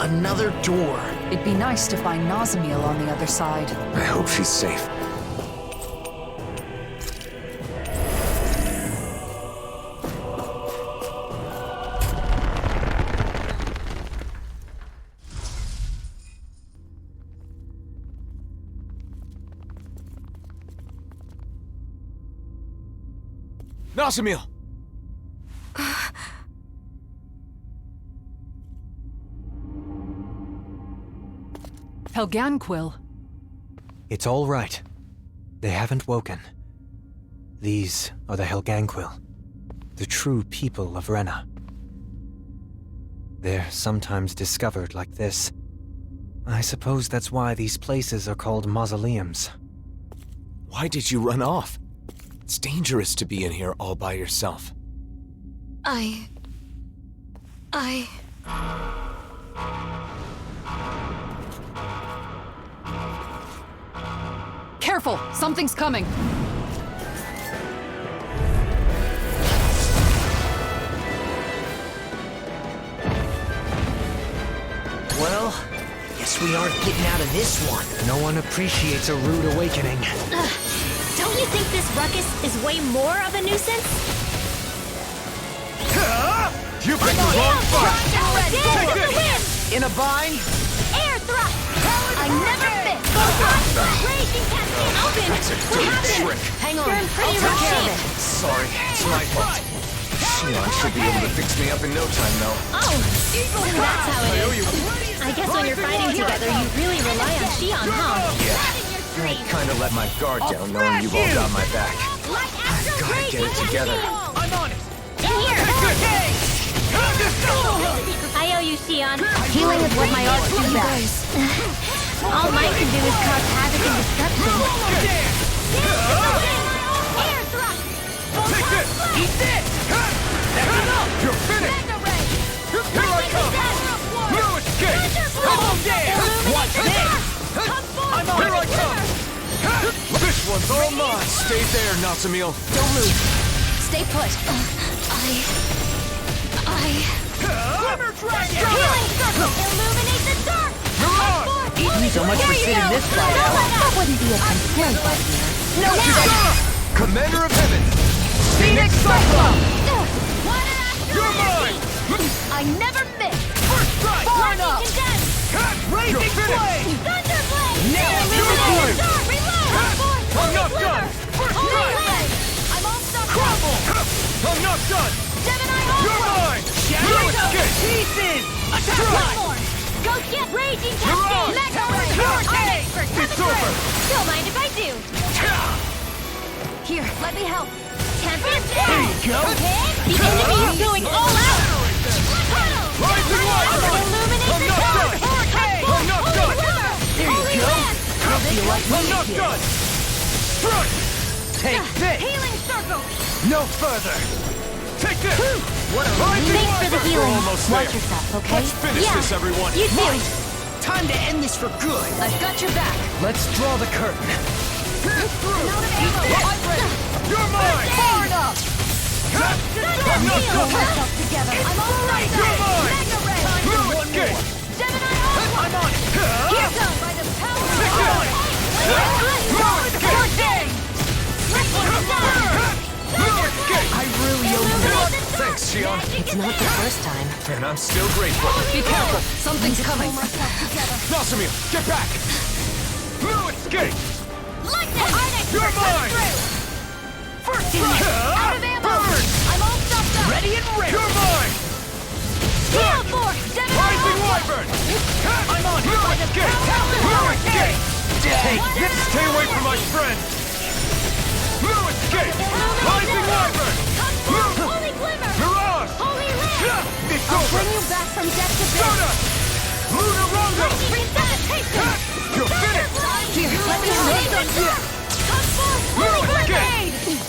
Another door. It'd be nice to find Nazamiel on the other side. I hope she's safe. Nazamiel! Helganquil. It's all right. They haven't woken. These are the Helganquil, the true people of Renna. They're sometimes discovered like this. I suppose that's why these places are called mausoleums. Why did you run off? It's dangerous to be in here all by yourself. Careful! Something's coming! Well, guess we aren't getting out of this one. No one appreciates a rude awakening. Don't you think this ruckus is way more of a nuisance? You picked the wrong fight! Take this! In a bind? Air thrust! I never miss! Raging cascade open! That's a What dirty happened? trick. Hang on, you're in pretty I'll rough take care of shape. Sorry, it's my fault. Shion should be able to fix me up in no time, though. Oh, so that's how it is. I guess when you're fighting together, you really rely on Shion, huh? Yeah, I kinda let my guard down knowing you've all got my back. I've gotta get it together. I'm on it! In here! I owe you, Shion. Healing is what my arts do best. All mine can do is cause havoc and destruction. Air thrust! Take this! Eat this! That's enough! You're finished! Here I come! No escape! Come there! Watch this! I'm on Here I it! come! This one's all mine! Stay there, Nazamiel. Don't move. Stay put. Glimmer dragon! Healing circle! Illuminate the dark! So much for sitting this fight out. That wouldn't be a complaint, my dear. No, now! Commander of Heaven! Phoenix Cyclone! You're mine! I never miss! First strike! Far enough! Raising You're finished! flame! Thunderblade! Now Illuminate you're the dark! Reload! I'm not done! First strike! I'm all stuck up! Crumble! I'm not done! Gemini You're Hawk! mine! Shadow escape! pieces! Attack! One more! Go get Raging You're on! Cascade! Mega Ray! Hurricane! It's over! Don't mind if I do! Here, let me help. Tempest! There you go! The enemy is going all out! Rising Water! Illuminate I'm the not dark! done! Hurricane! I'm not done! There you go! I'm not done! Strike! Take this! Healing circle! No further! Take this! What a Thanks for the healing. almost Watch there. yourself, okay? Let's finish yeah. this, everyone. You too. Time to end this for good! I've got your back. Let's draw the curtain. You're mine! Far enough. I'm not done! Myself together. I'm all right. You're mine! Mega Ray. No escape! Gemini Hawk! I'm on it! Here goes! By the power Take of this! No escape! No escape! I really owe you. Thanks, Shion. It's not the first time. And I'm still grateful. Be careful. Something's coming. Nazamiel, get back! No escape! Lightning! You're mine! First strike! Out of ammo! Burn! I'm all stuffed up! Ready and ready! You're mine! Heal force! Gemini Rising Hawk! Wyvern! I'm on No escape! No escape! Take this! Stay away from my friend! No escape! Rising Wyvern! Holy Glimmer! Mirage! Holy Lamp! It's I'll over! bring you back from death to Soda! death! Luna Rondo! Resuscitation! You're finished! Here, let me hold on! Come forth! No Holy escape! Grenade!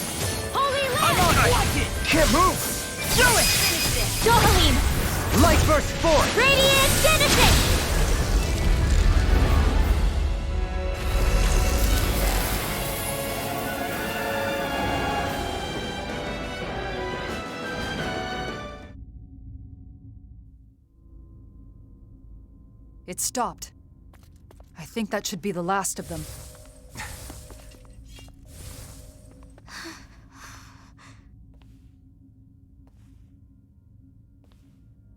Holy I'm Lamp! on it! Watch it! Can't move! Do it! Dohalim! Light burst forth! Radiant finish it! It stopped. I think that should be the last of them.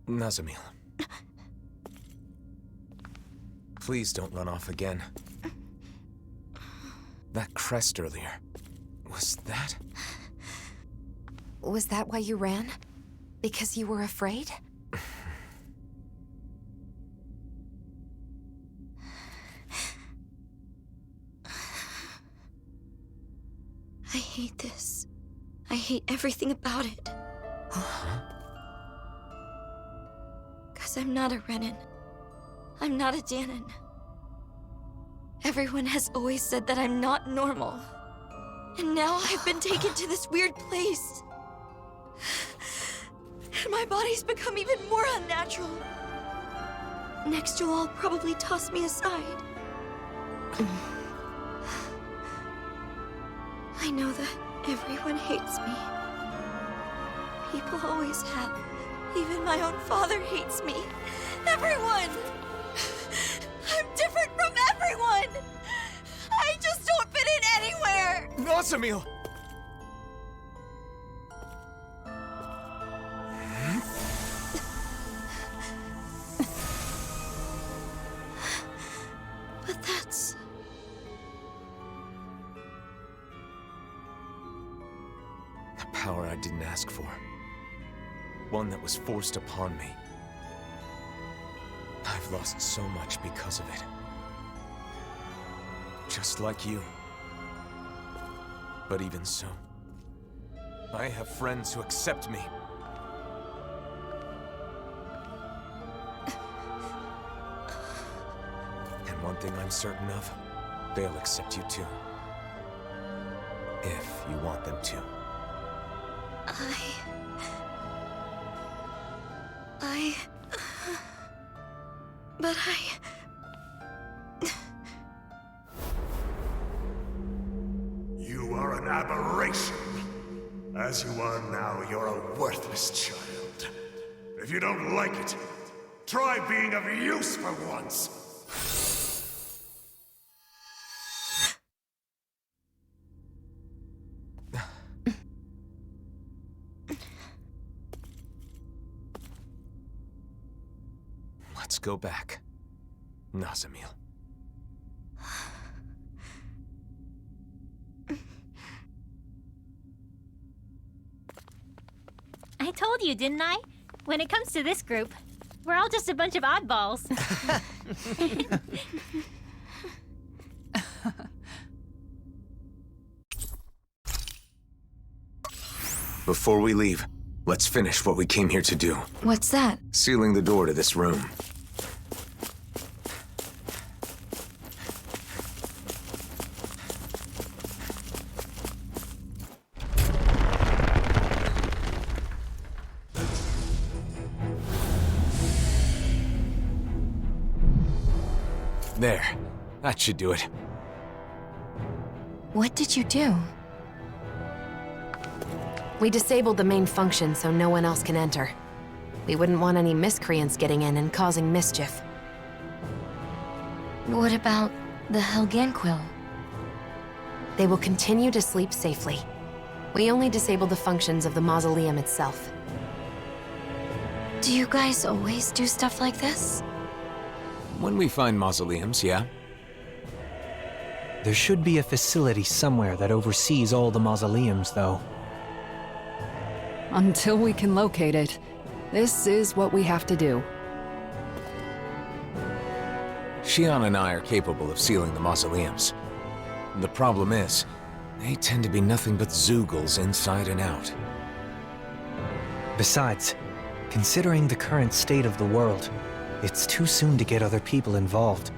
Nazamil. Please don't run off again. That crest earlier, was that? Was that why you ran? Because you were afraid? I hate this. I hate everything about it. Because I'm not a Renan. I'm not a Danon. Everyone has always said that I'm not normal. And now I've been taken to this weird place. And my body's become even more unnatural. Next you'll all probably toss me aside. I know that everyone hates me. People always have. Even my own father hates me. Everyone! I'm different from everyone! I just don't fit in anywhere! Nazamil! But that's... A power I didn't ask for. One that was forced upon me. I've lost so much because of it. Just like you. But even so, I have friends who accept me. And one thing I'm certain of, they'll accept you too. If you want them to. But You are an aberration. As you are now, you're a worthless child. If you don't like it, try being of use for once. Let's go back. Nazamil. I told you, didn't I? When it comes to this group, we're all just a bunch of oddballs. Before we leave, let's finish what we came here to do. What's that? Sealing the door to this room. There. That should do it. What did you do? We disabled the main function so no one else can enter. We wouldn't want any miscreants getting in and causing mischief. what about the Helganquill? They will continue to sleep safely. We only disabled the functions of the mausoleum itself. Do you guys always do stuff like this? When we find mausoleums, yeah? There should be a facility somewhere that oversees all the mausoleums, though. Until we can locate it, this is what we have to do. Shion and I are capable of sealing the mausoleums. The problem is, they tend to be nothing but Zeugles inside and out. Besides, considering the current state of the world, it's too soon to get other people involved,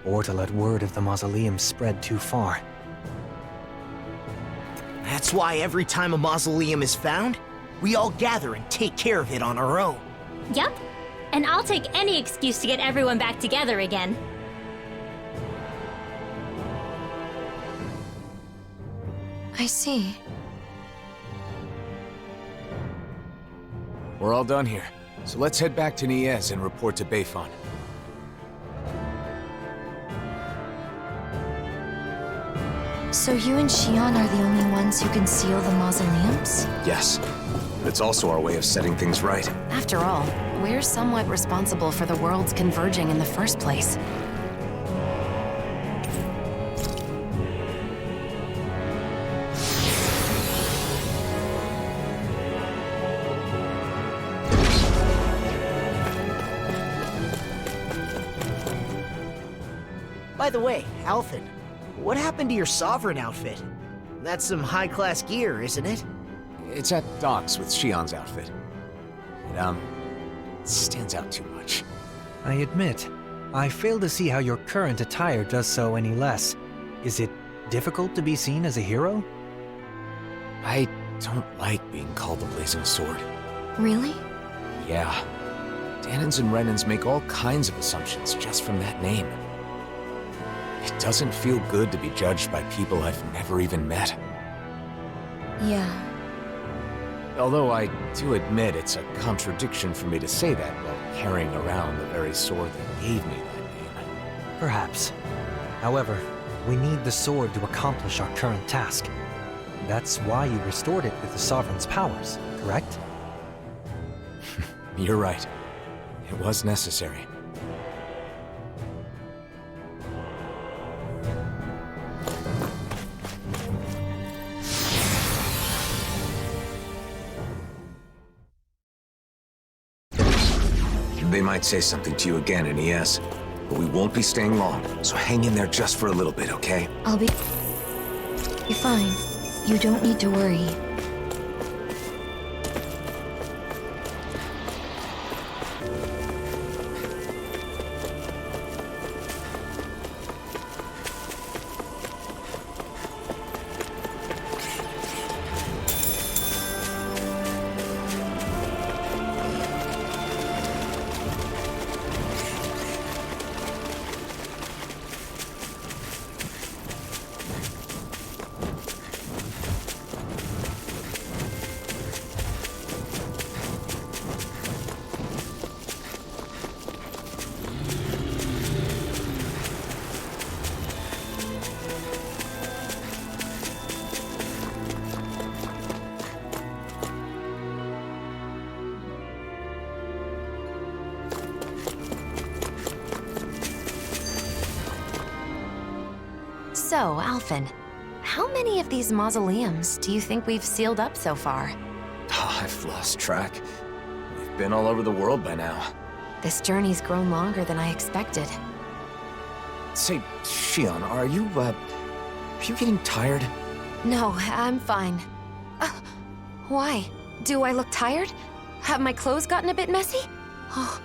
or to let word of the mausoleum spread too far. That's why every time a mausoleum is found, we all gather and take care of it on our own. Yup. And I'll take any excuse to get everyone back together again. I see. We're all done here, so let's head back to Niez and report to Beifan. So you and Xion are the only ones who can seal the mausoleums? Yes. But it's also our way of setting things right. After all, we're somewhat responsible for the worlds converging in the first place. By the way, Alphen, what happened to your Sovereign outfit? That's some high-class gear, isn't it? It's at docks with Xion's outfit. It, stands out too much. I admit, I fail to see how your current attire does so any less. Is it difficult to be seen as a hero? I don't like being called the Blazing Sword. Really? Yeah. Danins and Renans make all kinds of assumptions just from that name. It doesn't feel good to be judged by people I've never even met. Yeah. Although I do admit it's a contradiction for me to say that while carrying around the very sword that gave me that name. Perhaps. However, we need the sword to accomplish our current task. That's why you restored it with the Sovereign's powers, correct? You're right. It was necessary. They might say something to you again in ES, but we won't be staying long, so hang in there just for a little bit, okay? I'll be fine. You don't need to worry. So, Alphen, how many of these mausoleums do you think we've sealed up so far? Oh, I've lost track. We've been all over the world by now. This journey's grown longer than I expected. Say, Xion, are you getting tired? No, I'm fine. Why? Do I look tired? Have my clothes gotten a bit messy? Oh,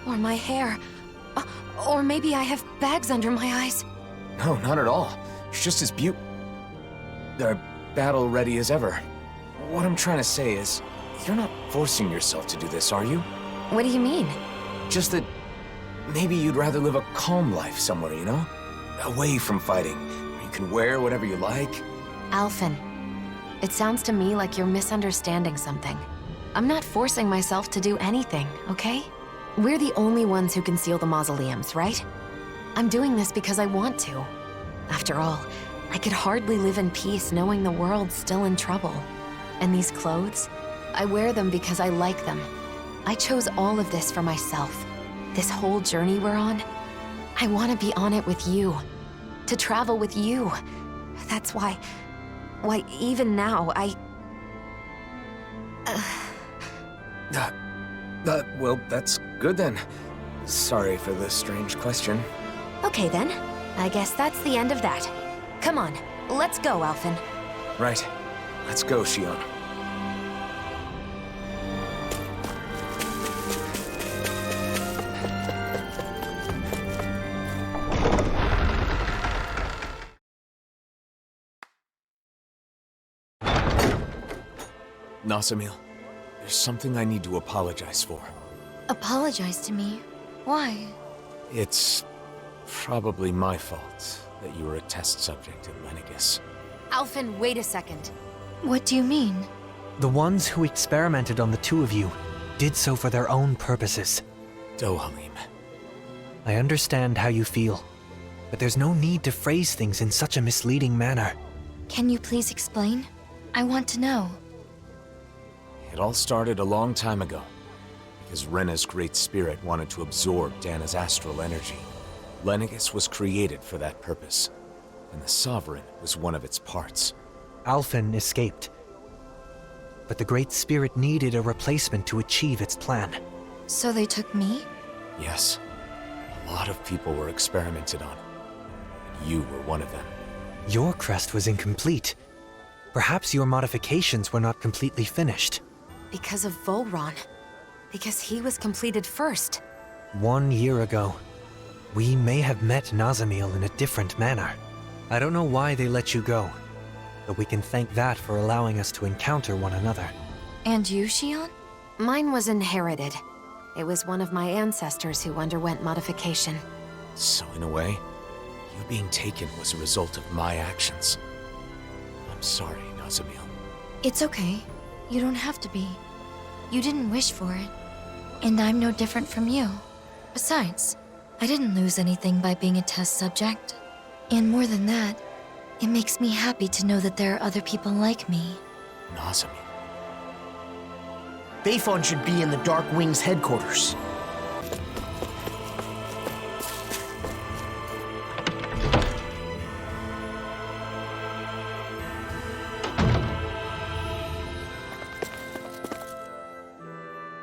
or my hair. Or maybe I have bags under my eyes. No, not at all. It's just as battle ready as ever. What I'm trying to say is, you're not forcing yourself to do this, are you? What do you mean? Just that maybe you'd rather live a calm life somewhere, you know? Away from fighting, where you can wear whatever you like. Alphen, it sounds to me like you're misunderstanding something. I'm not forcing myself to do anything, okay? We're the only ones who can seal the mausoleums, right? I'm doing this because I want to. After all, I could hardly live in peace knowing the world's still in trouble. And these clothes, I wear them because I like them. I chose all of this for myself. This whole journey we're on, I want to be on it with you. To travel with you. That's why even now, Well, that's good then. Sorry for the strange question. Okay then. I guess that's the end of that. Come on, let's go, Alphen. Right. Let's go, Xion. Nasamil, there's something I need to apologize for. Apologize to me? Why? It's probably my fault that you were a test subject at Lenegis. Alphen, wait a second. What do you mean? The ones who experimented on the two of you did so for their own purposes. Dohalim. I understand how you feel, but there's no need to phrase things in such a misleading manner. Can you please explain? I want to know. It all started a long time ago, because Rena's great spirit wanted to absorb Dana's astral energy. Lenegis was created for that purpose, and the Sovereign was one of its parts. Alphen escaped, but the Great Spirit needed a replacement to achieve its plan. So they took me? Yes, a lot of people were experimented on. You were one of them. Your crest was incomplete. Perhaps your modifications were not completely finished. Because of Volron. Because he was completed first. 1 year ago, we may have met Nazamil in a different manner. I don't know why they let you go, but we can thank that for allowing us to encounter one another. And you, Shion? Mine was inherited. It was one of my ancestors who underwent modification. So in a way, you being taken was a result of my actions. I'm sorry, Nazamil. It's okay. You don't have to be. You didn't wish for it. And I'm no different from you. Besides, I didn't lose anything by being a test subject. And more than that, it makes me happy to know that there are other people like me. Nazamil. Bayfon should be in the Dark Wings headquarters.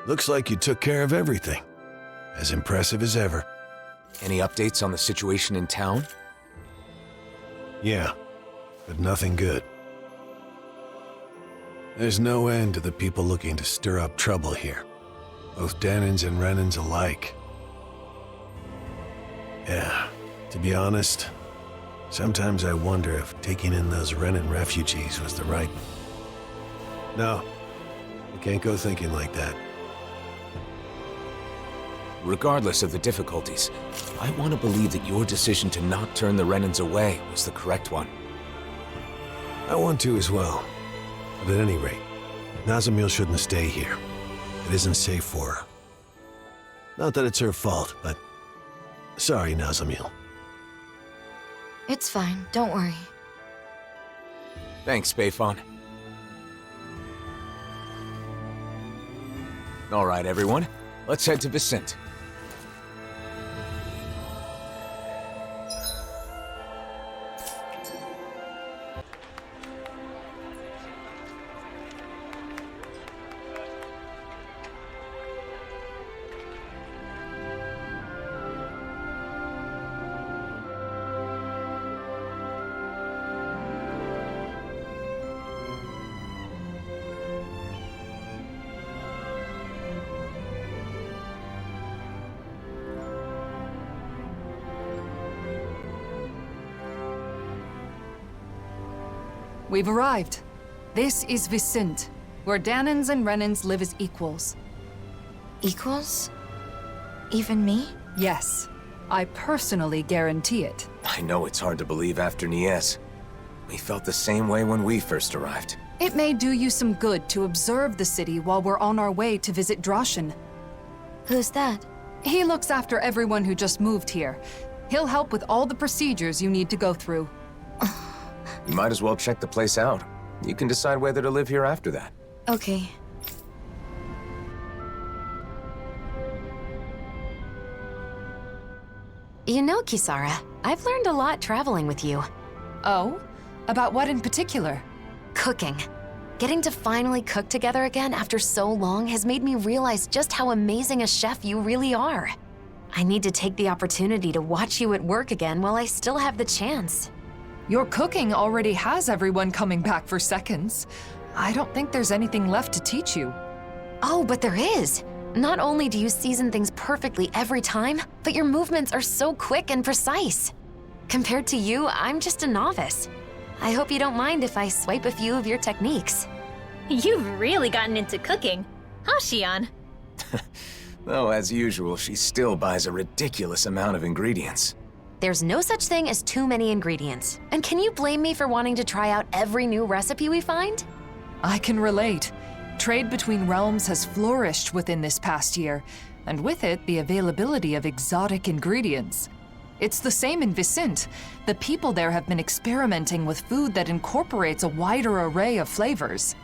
Looks like you took care of everything. As impressive as ever. Any updates on the situation in town? Yeah, but nothing good. There's no end to the people looking to stir up trouble here. Both Danans and Renans alike. Yeah, to be honest, sometimes I wonder if taking in those Renan refugees was the right... No, I can't go thinking like that. Regardless of the difficulties, I want to believe that your decision to not turn the Renans away was the correct one. I want to as well. But at any rate, Nazamil shouldn't stay here. It isn't safe for her. Not that it's her fault, but... Sorry, Nazamil. It's fine, don't worry. Thanks, Bayfon. All right, everyone. Let's head to Vicent. We've arrived. This is Vicent, where Danans and Renans live as equals. Equals? Even me? Yes, I personally guarantee it. I know it's hard to believe after Nies. We felt the same way when we first arrived. It may do you some good to observe the city while we're on our way to visit Droshin. Who's that? He looks after everyone who just moved here. He'll help with all the procedures you need to go through. You might as well check the place out. You can decide whether to live here after that. Okay. You know, Kisara, I've learned a lot traveling with you. Oh? About what in particular? Cooking. Getting to finally cook together again after so long has made me realize just how amazing a chef you really are. I need to take the opportunity to watch you at work again while I still have the chance. Your cooking already has everyone coming back for seconds. I don't think there's anything left to teach you. Oh, but there is. Not only do you season things perfectly every time, but your movements are so quick and precise. Compared to you, I'm just a novice. I hope you don't mind if I swipe a few of your techniques. You've really gotten into cooking, huh, Shion? Though, as usual, she still buys a ridiculous amount of ingredients. There's no such thing as too many ingredients. And can you blame me for wanting to try out every new recipe we find? I can relate. Trade between realms has flourished within this past year, and with it, the availability of exotic ingredients. It's the same in Vicint. The people there have been experimenting with food that incorporates a wider array of flavors.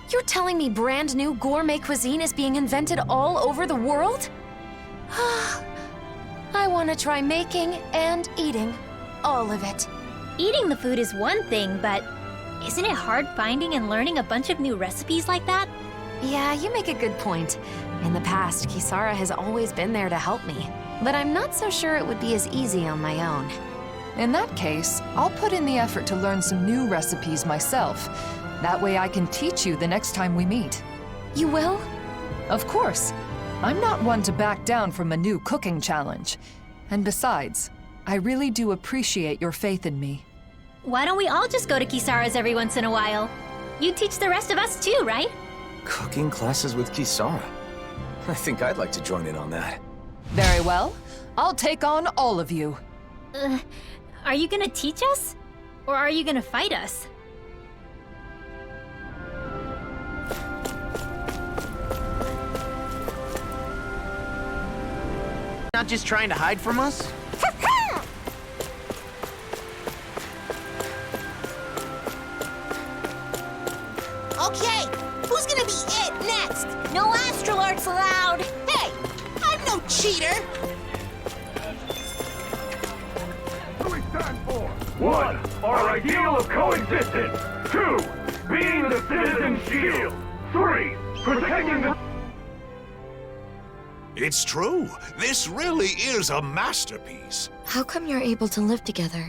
You're telling me brand new gourmet cuisine is being invented all over the world? I want to try making and eating all of it. Eating the food is one thing, but isn't it hard finding and learning a bunch of new recipes like that? Yeah, you make a good point. In the past, Kisara has always been there to help me, but I'm not so sure it would be as easy on my own. In that case, I'll put in the effort to learn some new recipes myself. That way I can teach you the next time we meet. You will? Of course. I'm not one to back down from a new cooking challenge. And besides, I really do appreciate your faith in me. Why don't we all just go to Kisara's every once in a while? You teach the rest of us too, right? Cooking classes with Kisara? I think I'd like to join in on that. Very well. I'll take on all of you. Are you gonna teach us? Or are you gonna fight us? Not just trying to hide from us? Okay, who's gonna be it next? No astral arts allowed. Hey, I'm no cheater. What do we stand for? 1. Our ideal of coexistence. 2. Being the citizen's shield. 3. Protecting the... It's true. This really is a masterpiece. How come you're able to live together?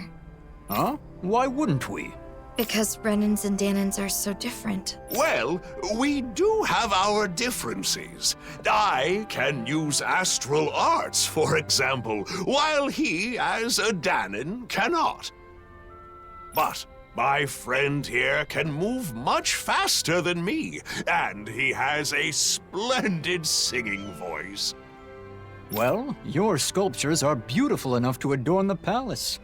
Huh? Why wouldn't we? Because Renans and Danans are so different. Well, we do have our differences. I can use astral arts, for example, while he, as a Danan, cannot. But my friend here can move much faster than me, and he has a splendid singing voice. Well, your sculptures are beautiful enough to adorn the palace.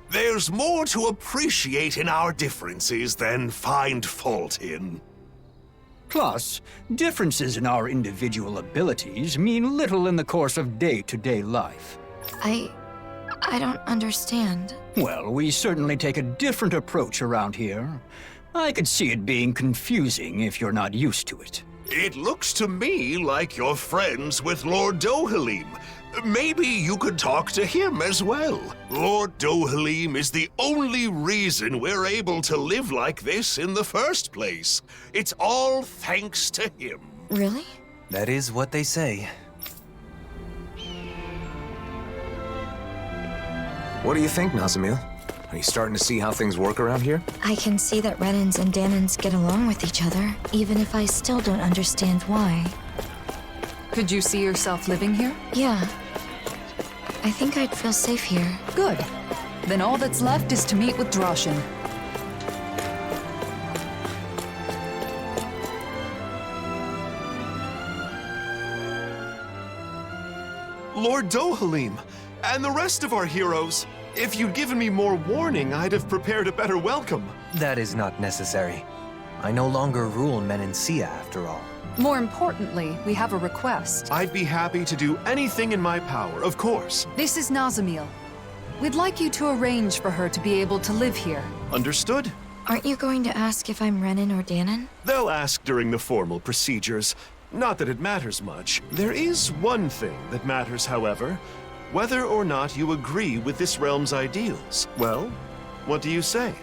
There's more to appreciate in our differences than find fault in. Plus, differences in our individual abilities mean little in the course of day-to-day life. I don't understand. Well, we certainly take a different approach around here. I could see it being confusing if you're not used to it. It looks to me like you're friends with Lord Dohalim. Maybe you could talk to him as well. Lord Dohalim is the only reason we're able to live like this in the first place. It's all thanks to him. Really? That is what they say. What do you think, Nazamil? Are you starting to see how things work around here? I can see that Renans and Danans get along with each other, even if I still don't understand why. Could you see yourself living here? Yeah. I think I'd feel safe here. Good. Then all that's left is to meet with Droshin. Lord Dohalim, and the rest of our heroes. If you'd given me more warning, I'd have prepared a better welcome. That is not necessary. I no longer rule Menancia, after all. More importantly, we have a request. I'd be happy to do anything in my power, of course. This is Nazamil. We'd like you to arrange for her to be able to live here. Understood? Aren't you going to ask if I'm Renan or Danan? They'll ask during the formal procedures. Not that it matters much. There is one thing that matters, however. Whether or not you agree with this realm's ideals. Well, what do you say?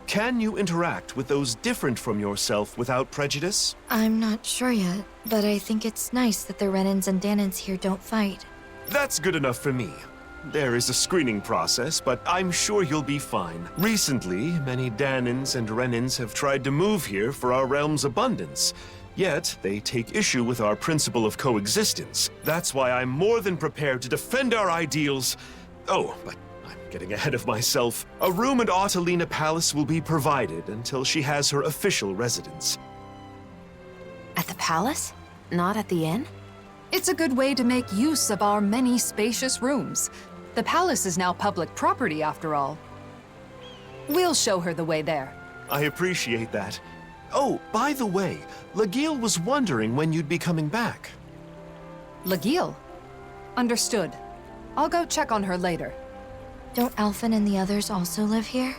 Can you interact with those different from yourself without prejudice? I'm not sure yet, but I think it's nice that the Renans and Danans here don't fight. That's good enough for me. There is a screening process, but I'm sure you'll be fine. Recently, many Danans and Renans have tried to move here for our realm's abundance. Yet, they take issue with our principle of coexistence. That's why I'm more than prepared to defend our ideals. Oh, but I'm getting ahead of myself. A room at Autalina Palace will be provided until she has her official residence. At the palace? Not at the inn? It's a good way to make use of our many spacious rooms. The palace is now public property, after all. We'll show her the way there. I appreciate that. Oh, by the way, Lagiel was wondering when you'd be coming back. Lagiel? Understood. I'll go check on her later. Don't Alphen and the others also live here?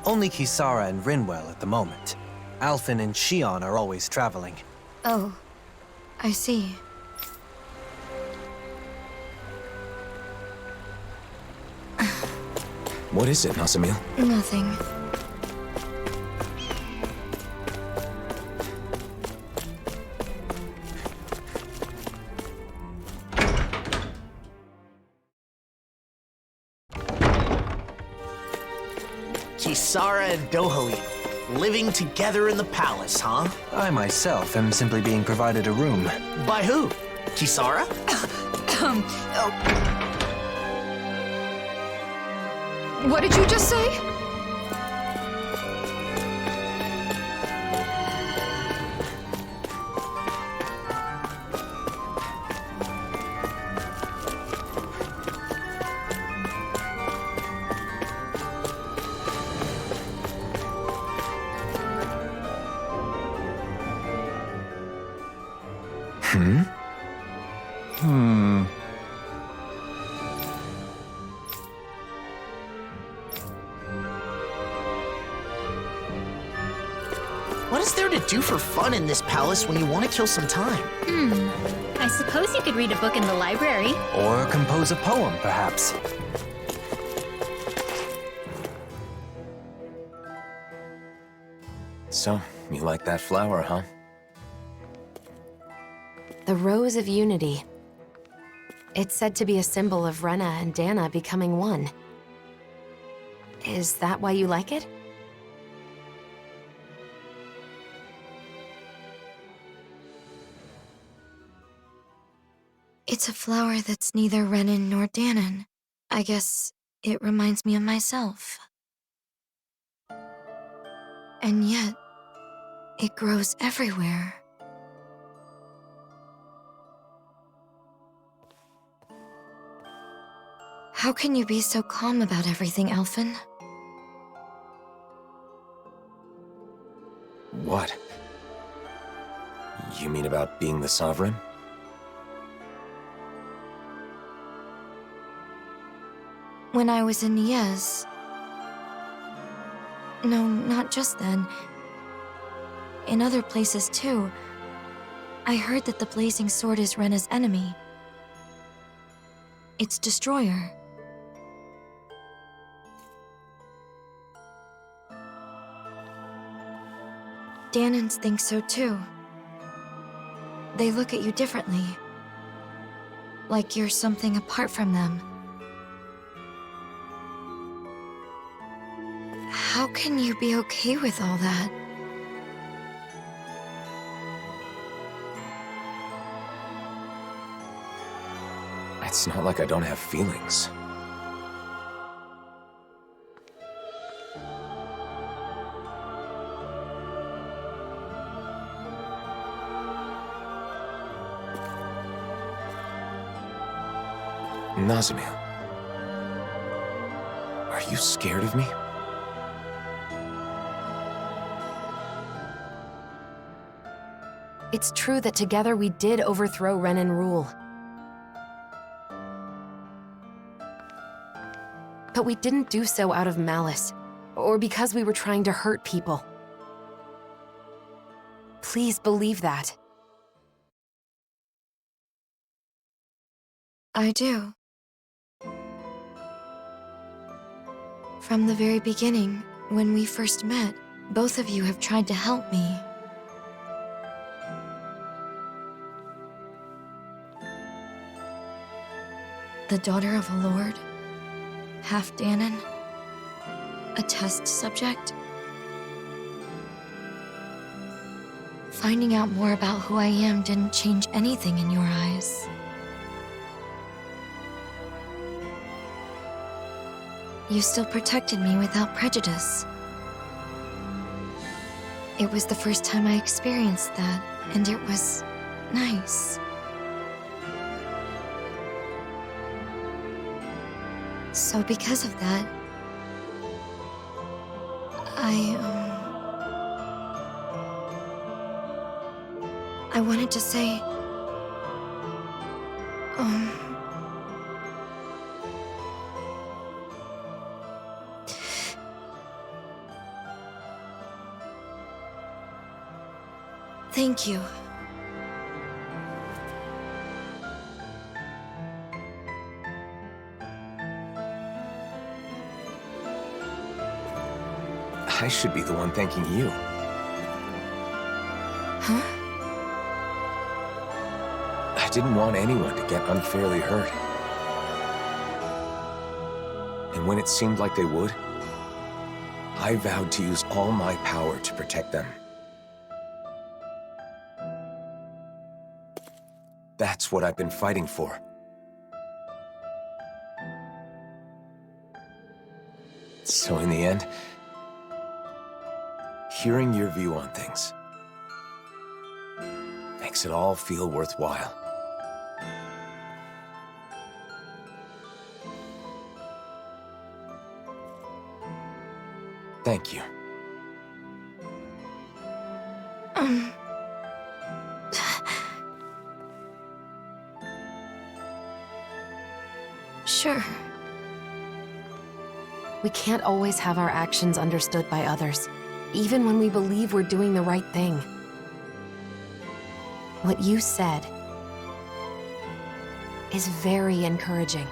Only Kisara and Rinwell at the moment. Alphen and Shion are always traveling. Oh, I see. What is it, Nazamil? Nothing. Kisara and Dohoi, living together in the palace, huh? I myself am simply being provided a room. By who? Kisara? What did you just say? What is there to do for fun in this palace when you want to kill some time? I suppose you could read a book in the library. Or compose a poem, perhaps. So, you like that flower, huh? The Rose of Unity. It's said to be a symbol of Rena and Dana becoming one. Is that why you like it? It's a flower that's neither Renan nor Danon. I guess it reminds me of myself. And yet, it grows everywhere. How can you be so calm about everything, Alphen? What? You mean about being the Sovereign? When I was in Niez... No, not just then. In other places too. I heard that the Blazing Sword is Rena's enemy. Its destroyer. Danons think so too. They look at you differently. Like you're something apart from them. How can you be okay with all that? It's not like I don't have feelings. Nazamil, are you scared of me? It's true that together we did overthrow Renan rule. But we didn't do so out of malice, or because we were trying to hurt people. Please believe that. I do. From the very beginning, when we first met, both of you have tried to help me. The daughter of a lord, half Danon, a test subject. Finding out more about who I am didn't change anything in your eyes. You still protected me without prejudice. It was the first time I experienced that, and it was nice. So because of that, I wanted to say, Thank you. I should be the one thanking you. Huh? I didn't want anyone to get unfairly hurt. And when it seemed like they would, I vowed to use all my power to protect them. That's what I've been fighting for. So in the end, hearing your view on things makes it all feel worthwhile. Thank you. Sure. We can't always have our actions understood by others, even when we believe we're doing the right thing. What you said is very encouraging.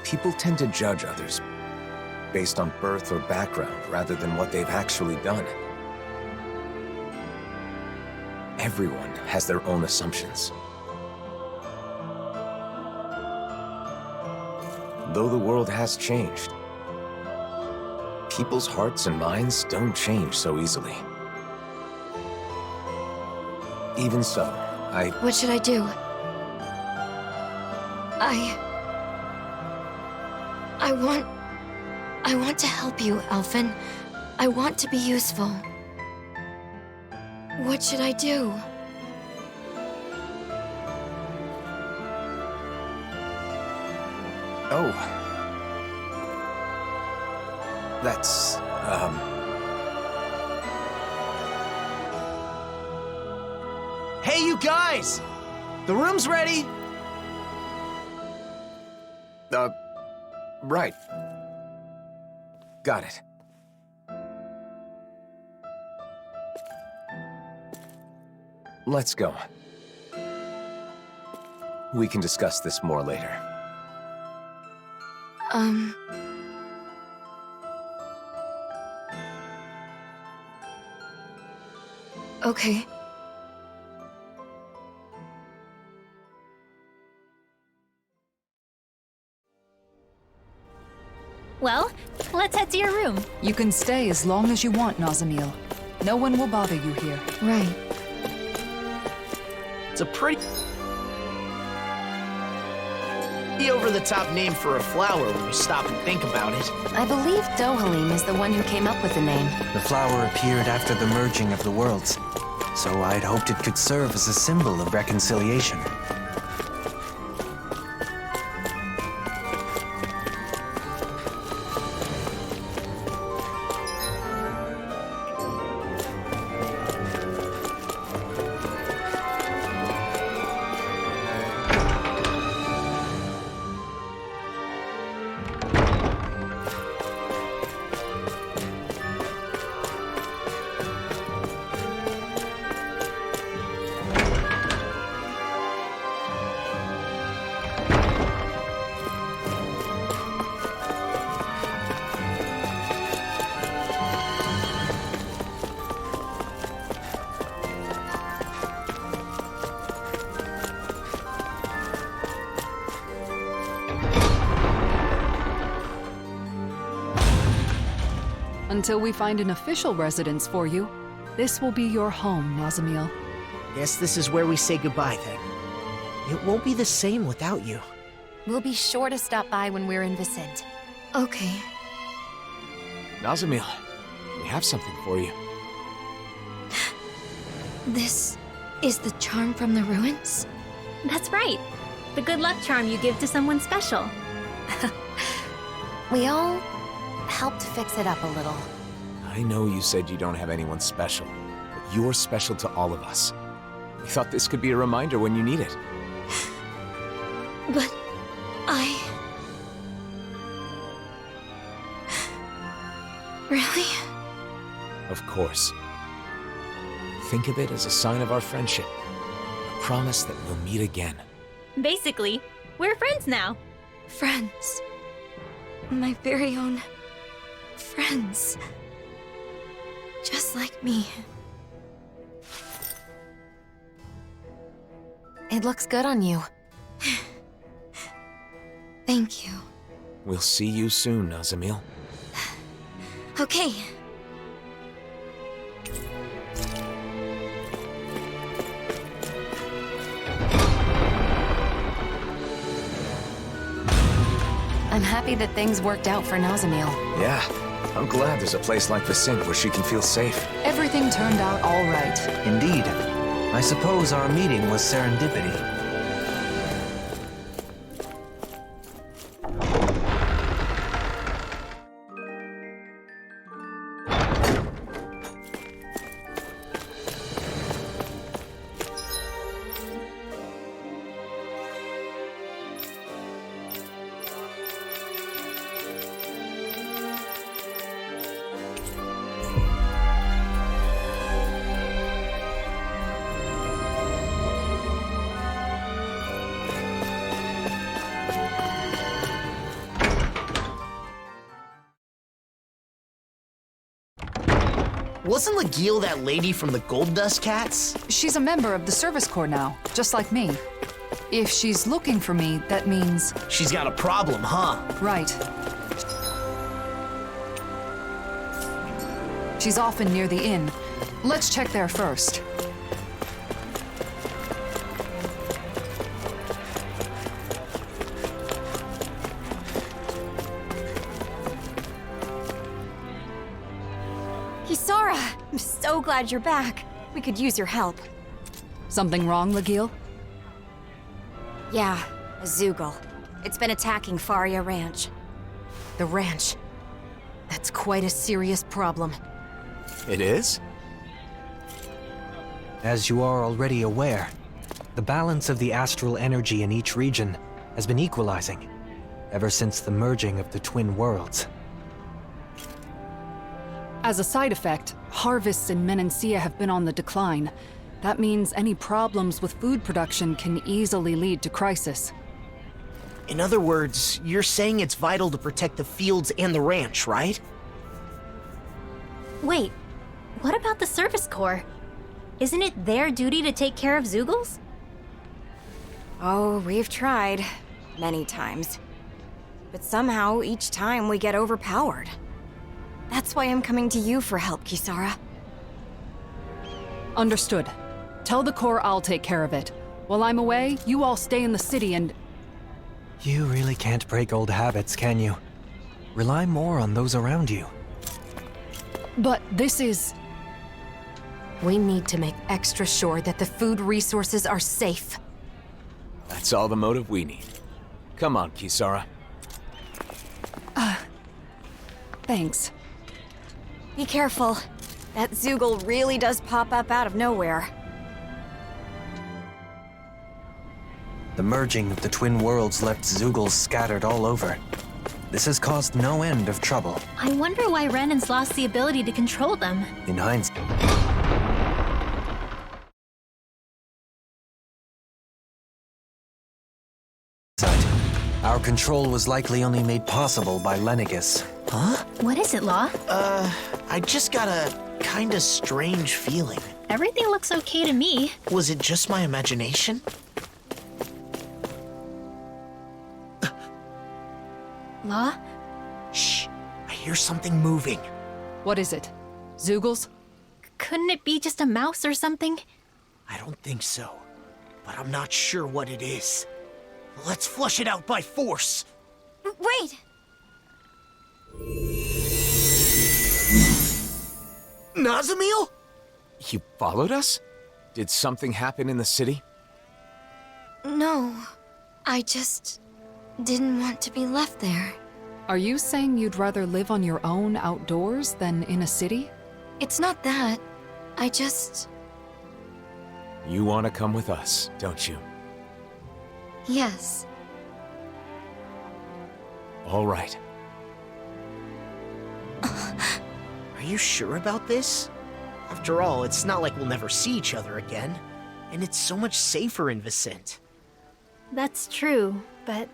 People tend to judge others based on birth or background rather than what they've actually done. Everyone has their own assumptions. Though the world has changed, people's hearts and minds don't change so easily. Even so, What should I do? I want to help you, Alphen. I want to be useful. What should I do? Oh. That's, Hey, you guys! The room's ready! right. Got it. Let's go. We can discuss this more later. Okay. Well, let's head to your room. You can stay as long as you want, Nazamil. No one will bother you here. Right. It's a pretty over-the-top name for a flower when you stop and think about it. I believe Dohalim is the one who came up with the name. The flower appeared after the merging of the worlds, so I'd hoped it could serve as a symbol of reconciliation. Until we find an official residence for you, this will be your home, Nazamil. Guess this is where we say goodbye then. It won't be the same without you. We'll be sure to stop by when we're in Vicent. Okay. Nazamil, we have something for you. This is the charm from the ruins? That's right. The good luck charm you give to someone special. We all helped fix it up a little. I know you said you don't have anyone special, but you're special to all of us. We thought this could be a reminder when you need it. But of course. Think of it as a sign of our friendship. A promise that we'll meet again. Basically, we're friends now. Friends. My very own friends. Just like me. It looks good on you. Thank you. We'll see you soon, Nazamil. Okay. I'm happy that things worked out for Nazamil. Yeah, I'm glad there's a place like the Sink where she can feel safe. Everything turned out all right. Indeed. I suppose our meeting was serendipity. Wasn't Legil that lady from the Gold Dust Cats? She's a member of the Service Corps now, just like me. If she's looking for me, that means... She's got a problem, huh? Right. She's often near the inn. Let's check there first. Kisara! I'm so glad you're back. We could use your help. Something wrong, Legil? Yeah, a Zoogle. It's been attacking Faria Ranch. The ranch. That's quite a serious problem. It is? As you are already aware, the balance of the astral energy in each region has been equalizing ever since the merging of the twin worlds. As a side effect, harvests in Menancia have been on the decline. That means any problems with food production can easily lead to crisis. In other words, you're saying it's vital to protect the fields and the ranch, right? Wait, what about the Service Corps? Isn't it their duty to take care of Zoogles? Oh, we've tried. Many times. But somehow, each time we get overpowered. That's why I'm coming to you for help, Kisara. Understood. Tell the Corps I'll take care of it. While I'm away, you all stay in the city and... You really can't break old habits, can you? Rely more on those around you. But this is... We need to make extra sure that the food resources are safe. That's all the motive we need. Come on, Kisara. Thanks. Be careful. That Zoogle really does pop up out of nowhere. The merging of the twin worlds left Zoogles scattered all over. This has caused no end of trouble. I wonder why Renan's lost the ability to control them. In hindsight, our control was likely only made possible by Lennigus. Huh? What is it, Law? I just got a kinda strange feeling. Everything looks okay to me. Was it just my imagination? Law? Shh, I hear something moving. What is it? Zoogles? Couldn't it be just a mouse or something? I don't think so, but I'm not sure what it is. Let's flush it out by force. Wait! Nazamil? You followed us? Did something happen in the city? No. I just didn't want to be left there. Are you saying you'd rather live on your own outdoors than in a city? It's not that. I just... You want to come with us, don't you? Yes. All right. Are you sure about this? After all, it's not like we'll never see each other again. And it's so much safer in Vicent. That's true, but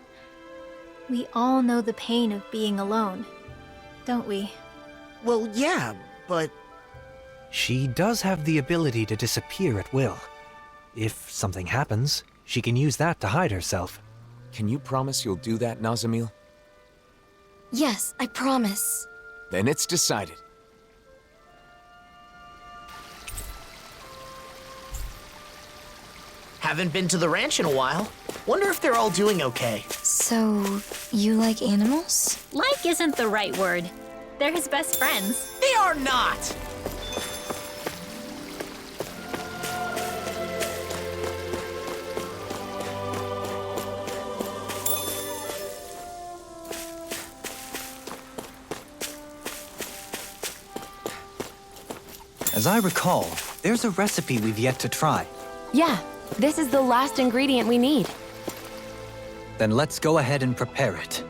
we all know the pain of being alone, don't we? Well, yeah, but... She does have the ability to disappear at will. If something happens, she can use that to hide herself. Can you promise you'll do that, Nazamil? Yes, I promise. Then it's decided. Haven't been to the ranch in a while. Wonder if they're all doing okay. So, you like animals? Like isn't the right word. They're his best friends. They are not! As I recall, there's a recipe we've yet to try. Yeah, this is the last ingredient we need. Then let's go ahead and prepare it.